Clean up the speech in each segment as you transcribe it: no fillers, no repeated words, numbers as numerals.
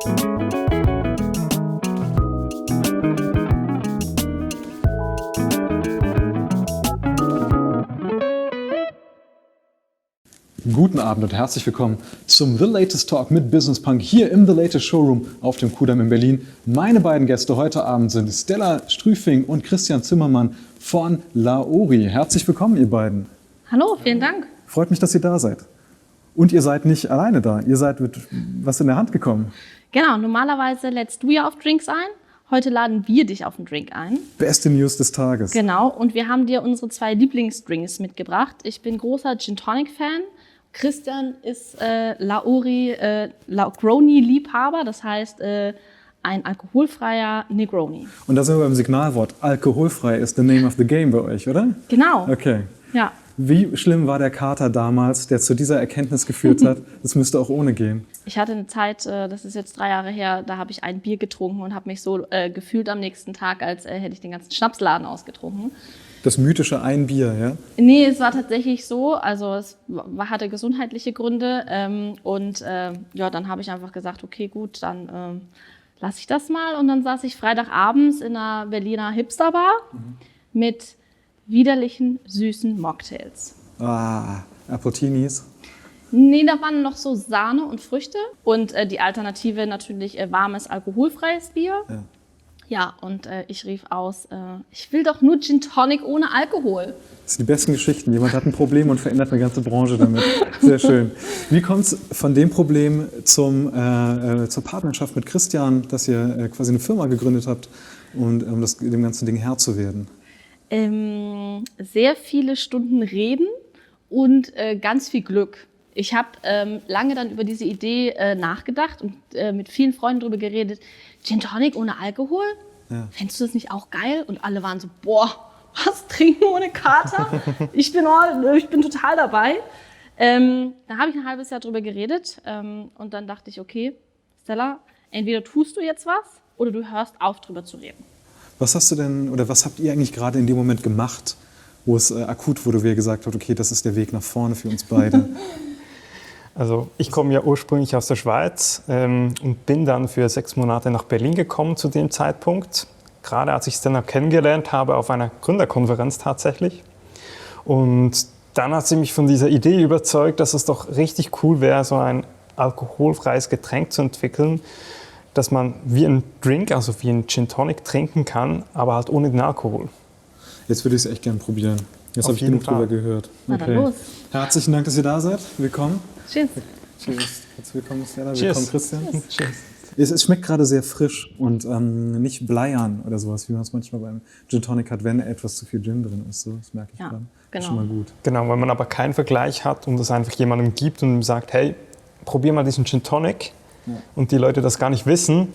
Guten Abend und herzlich willkommen zum The Latest Talk mit Business Punk hier im The Latest Showroom auf dem Kudamm in Berlin. Meine beiden Gäste heute Abend sind Stella Strüfing und Christian Zimmermann von Laori. Herzlich willkommen, ihr beiden. Hallo, vielen Dank. Freut mich, dass ihr da seid. Und ihr seid nicht alleine da, ihr seid mit was in der Hand gekommen. Genau, normalerweise lädst du ja auf Drinks ein. Heute laden wir dich auf einen Drink ein. Beste News des Tages. Genau, und wir haben dir unsere 2 Lieblingsdrinks mitgebracht. Ich bin großer Gin Tonic Fan. Christian ist Laori Negroni-Liebhaber, das heißt ein alkoholfreier Negroni. Und da sind wir beim Signalwort. Alkoholfrei ist the name of the game bei euch, oder? Genau. Okay. Ja. Wie schlimm war der Kater damals, der zu dieser Erkenntnis geführt hat, es müsste auch ohne gehen? Ich hatte eine Zeit, das ist jetzt 3 Jahre her, da habe ich ein Bier getrunken und habe mich so gefühlt am nächsten Tag, als hätte ich den ganzen Schnapsladen ausgetrunken. Das mythische ein Bier, ja? Nee, es war tatsächlich so. Also es hatte gesundheitliche Gründe. Ja, dann habe ich einfach gesagt, okay, gut, dann lasse ich das mal. Und dann saß ich Freitagabends in einer Berliner Hipsterbar mit widerlichen, süßen Mocktails. Ah, Appletinis. Nee, da waren noch so Sahne und Früchte. Und die Alternative natürlich warmes, alkoholfreies Bier. Ja. Ja, und ich rief aus, ich will doch nur Gin Tonic ohne Alkohol. Das sind die besten Geschichten. Jemand hat ein Problem und verändert eine ganze Branche damit. Sehr schön. Wie kommt es von dem Problem zur Partnerschaft mit Christian, dass ihr quasi eine Firma gegründet habt, um dem ganzen Ding Herr zu werden? Sehr viele Stunden reden und ganz viel Glück. Ich habe lange dann über diese Idee nachgedacht und mit vielen Freunden darüber geredet. Gin Tonic ohne Alkohol? Ja. Fändest du das nicht auch geil? Und alle waren so, boah, was, trinken ohne Kater? Ich bin total dabei. Da habe ich ein halbes Jahr drüber geredet und dann dachte ich, okay, Stella, entweder tust du jetzt was oder du hörst auf, drüber zu reden. Was hast du denn, oder was habt ihr eigentlich gerade in dem Moment gemacht, wo es akut wurde, wo ihr gesagt habt, okay, das ist der Weg nach vorne für uns beide? Also ich komme ja ursprünglich aus der Schweiz und bin dann für 6 Monate nach Berlin gekommen zu dem Zeitpunkt. Gerade als ich Stella kennengelernt habe, auf einer Gründerkonferenz tatsächlich. Und dann hat sie mich von dieser Idee überzeugt, dass es doch richtig cool wäre, so ein alkoholfreies Getränk zu entwickeln, dass man wie ein Drink, also wie ein Gin Tonic trinken kann, aber halt ohne den Alkohol. Jetzt würde ich es echt gerne probieren. Jetzt habe ich genug drüber gehört. Na dann los. Herzlichen Dank, dass ihr da seid. Willkommen. Cheers. Cheers. Herzlich willkommen, Stella. Cheers. Willkommen, Christian. Cheers. Es schmeckt gerade sehr frisch und nicht bleiern oder sowas, wie man es manchmal beim Gin Tonic hat, wenn etwas zu viel Gin drin ist. So, das merke ich gerade. Genau. Das ist schon mal gut. Genau, wenn man aber keinen Vergleich hat und das einfach jemandem gibt und ihm sagt, hey, probier mal diesen Gin Tonic und die Leute das gar nicht wissen,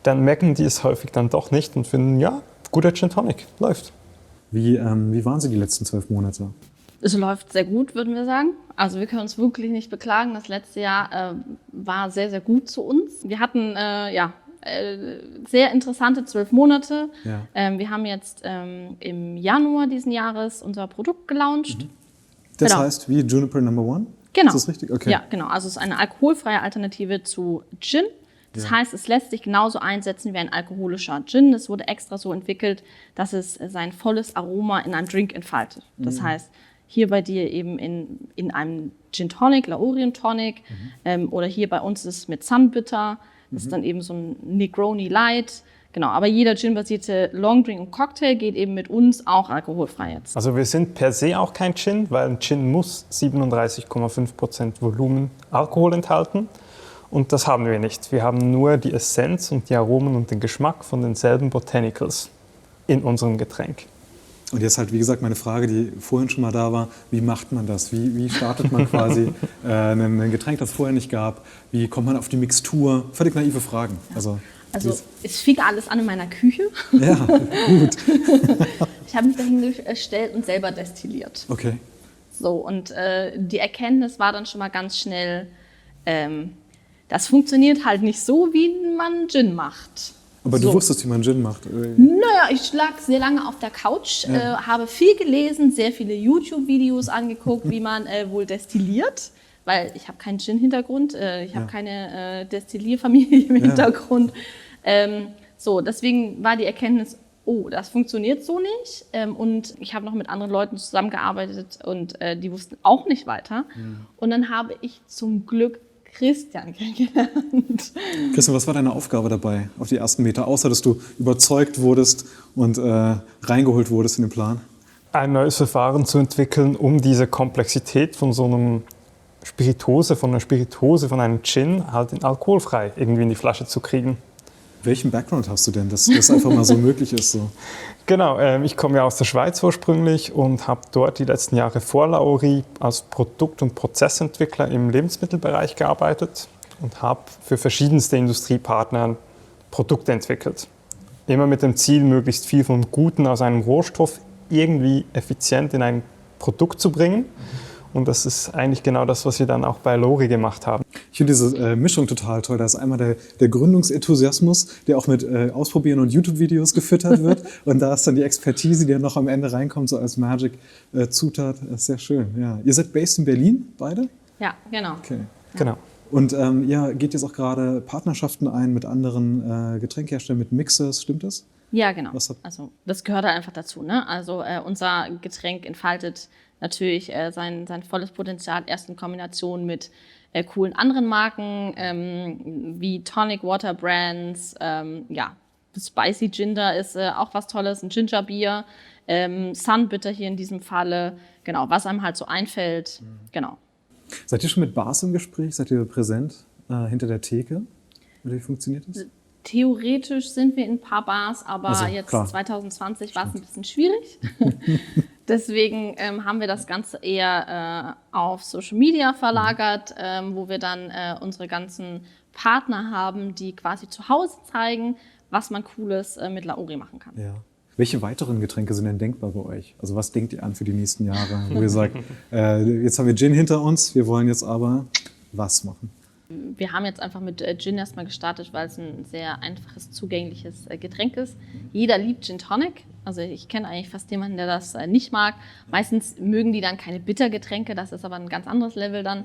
dann merken die es häufig dann doch nicht und finden, ja, guter Gin Tonic, läuft. Wie waren Sie die letzten 12 Monate? Es läuft sehr gut, würden wir sagen. Also wir können uns wirklich nicht beklagen. Das letzte Jahr war sehr, sehr gut zu uns. Wir hatten sehr interessante 12 Monate. Ja. Wir haben jetzt im Januar diesen Jahres unser Produkt gelauncht. Das heißt wie Juniper No. 1? Genau. Ist das richtig? Okay. Ja, genau. Also es ist eine alkoholfreie Alternative zu Gin. Das heißt, es lässt sich genauso einsetzen wie ein alkoholischer Gin. Es wurde extra so entwickelt, dass es sein volles Aroma in einem Drink entfaltet. Das heißt, hier bei dir eben in einem Gin Tonic, Laori Tonic, oder hier bei uns ist es mit Sunbitter. Das ist dann eben so ein Negroni Light. Genau, aber jeder Gin-basierte Longdrink und Cocktail geht eben mit uns auch alkoholfrei jetzt. Also wir sind per se auch kein Gin, weil ein Gin muss 37,5% Volumen Alkohol enthalten. Und das haben wir nicht. Wir haben nur die Essenz und die Aromen und den Geschmack von denselben Botanicals in unserem Getränk. Und jetzt halt, wie gesagt, meine Frage, die vorhin schon mal da war, wie macht man das? Wie startet man quasi ein Getränk, das es vorher nicht gab? Wie kommt man auf die Mixtur? Völlig naive Fragen. Also es fing alles an in meiner Küche. Ja, gut. Ich habe mich dahingestellt und selber destilliert. Okay. So, und die Erkenntnis war dann schon mal ganz schnell, das funktioniert halt nicht so, wie man Gin macht. Aber du wusstest, wie man Gin macht? Naja, ich lag sehr lange auf der Couch, habe viel gelesen, sehr viele YouTube-Videos angeguckt, wie man wohl destilliert. weil ich habe keinen Gin-Hintergrund, ich habe keine Destillierfamilie im Hintergrund. So, deswegen war die Erkenntnis, oh, das funktioniert so nicht. Und ich habe noch mit anderen Leuten zusammengearbeitet und die wussten auch nicht weiter. Und dann habe ich zum Glück Christian kennengelernt. Christian, was war deine Aufgabe dabei auf die ersten Meter, außer dass du überzeugt wurdest und reingeholt wurdest in den Plan? Ein neues Verfahren zu entwickeln, um diese Komplexität von so einem Spirituose, von einem Gin halt in alkoholfrei irgendwie in die Flasche zu kriegen. Welchen Background hast du denn, dass das einfach mal so möglich ist? So? Genau, ich komme ja aus der Schweiz ursprünglich und habe dort die letzten Jahre vor Lauri als Produkt- und Prozessentwickler im Lebensmittelbereich gearbeitet und habe für verschiedenste Industriepartner Produkte entwickelt. Immer mit dem Ziel, möglichst viel vom Guten aus einem Rohstoff irgendwie effizient in ein Produkt zu bringen. Und das ist eigentlich genau das, was wir dann auch bei Lauri gemacht haben. Ich finde diese Mischung total toll. Da ist einmal der Gründungsenthusiasmus, der auch mit Ausprobieren und YouTube-Videos gefüttert wird. Und da ist dann die Expertise, die dann noch am Ende reinkommt, so als Magic-Zutat. Das ist sehr schön. Ja. Ihr seid based in Berlin, beide? Ja, genau. Okay. Ja. Genau. Und ihr geht jetzt auch gerade Partnerschaften ein mit anderen Getränkeherstellern, mit Mixers, stimmt das? Ja, genau. Also das gehört halt einfach dazu. Ne? Also unser Getränk entfaltet natürlich sein volles Potenzial erst in Kombination mit coolen anderen Marken wie Tonic Water Brands, Spicy Ginger ist auch was Tolles, ein Ginger Bier, Sun Bitter hier in diesem Falle, genau, was einem halt so einfällt, genau. Seid ihr schon mit Bars im Gespräch? Seid ihr präsent hinter der Theke? Oder wie funktioniert das? Theoretisch sind wir in ein paar Bars, aber also, jetzt klar. 2020 war es ein bisschen schwierig. Deswegen haben wir das Ganze eher auf Social Media verlagert, wo wir dann unsere ganzen Partner haben, die quasi zu Hause zeigen, was man Cooles mit Lauri machen kann. Ja. Welche weiteren Getränke sind denn denkbar bei euch? Also was denkt ihr an für die nächsten Jahre, wo ihr sagt, jetzt haben wir Gin hinter uns, wir wollen jetzt aber was machen? Wir haben jetzt einfach mit Gin erstmal gestartet, weil es ein sehr einfaches, zugängliches Getränk ist. Jeder liebt Gin Tonic. Also ich kenne eigentlich fast niemanden, der das nicht mag. Meistens mögen die dann keine Bittergetränke, das ist aber ein ganz anderes Level dann.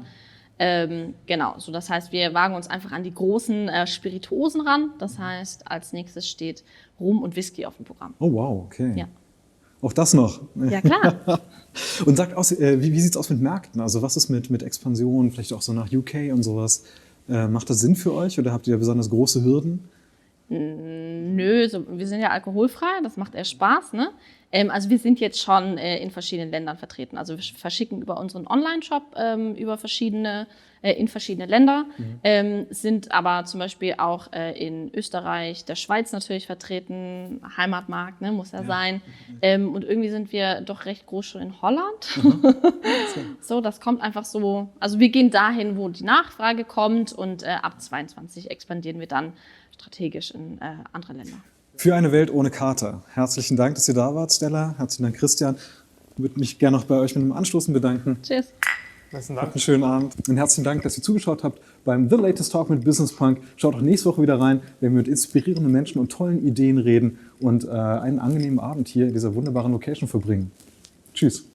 Genau, so das heißt, wir wagen uns einfach an die großen Spirituosen ran. Das heißt, als nächstes steht Rum und Whisky auf dem Programm. Oh wow, okay. Ja. Auch das noch. Ja, klar. Und sagt aus, wie sieht es aus mit Märkten? Also was ist mit Expansion, vielleicht auch so nach UK und sowas? Macht das Sinn für euch oder habt ihr besonders große Hürden? Nö, wir sind ja alkoholfrei, das macht eher Spaß. Ne? Also wir sind jetzt schon in verschiedenen Ländern vertreten. Also wir verschicken über unseren Online-Shop in verschiedene Länder, sind aber zum Beispiel auch in Österreich, der Schweiz natürlich vertreten, Heimatmarkt, ne, muss ja sein. Und irgendwie sind wir doch recht groß schon in Holland. So, das kommt einfach so, also wir gehen dahin, wo die Nachfrage kommt und ab 2022 expandieren wir dann strategisch in andere Länder. Für eine Welt ohne Kater. Herzlichen Dank, dass ihr da wart, Stella. Herzlichen Dank, Christian. Ich würde mich gerne noch bei euch mit einem Anstoßen bedanken. Tschüss. Besten Dank. Einen schönen Abend. Und herzlichen Dank, dass ihr zugeschaut habt beim The Latest Talk mit Business Punk. Schaut auch nächste Woche wieder rein, wenn wir mit inspirierenden Menschen und tollen Ideen reden und einen angenehmen Abend hier in dieser wunderbaren Location verbringen. Tschüss.